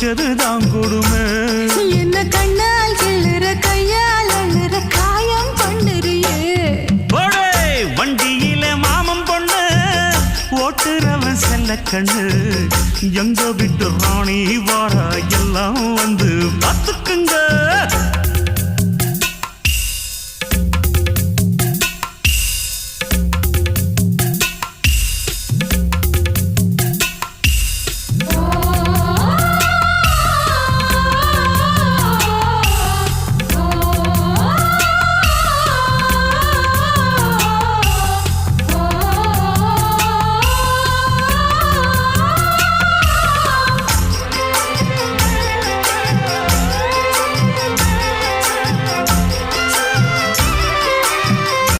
வச்சதுதான் கொடுமை. என்ன கண்ணால் கிள்ளுற கையால் அழுற காயம் பண்ணுறியே. வண்டியில மாமன் பொண்ணு ஓட்டுறவன் செல்ல கண்ணு. எங்க விட்டு ராணி வாரா எல்லாம் வந்து பார்த்துக்குங்க.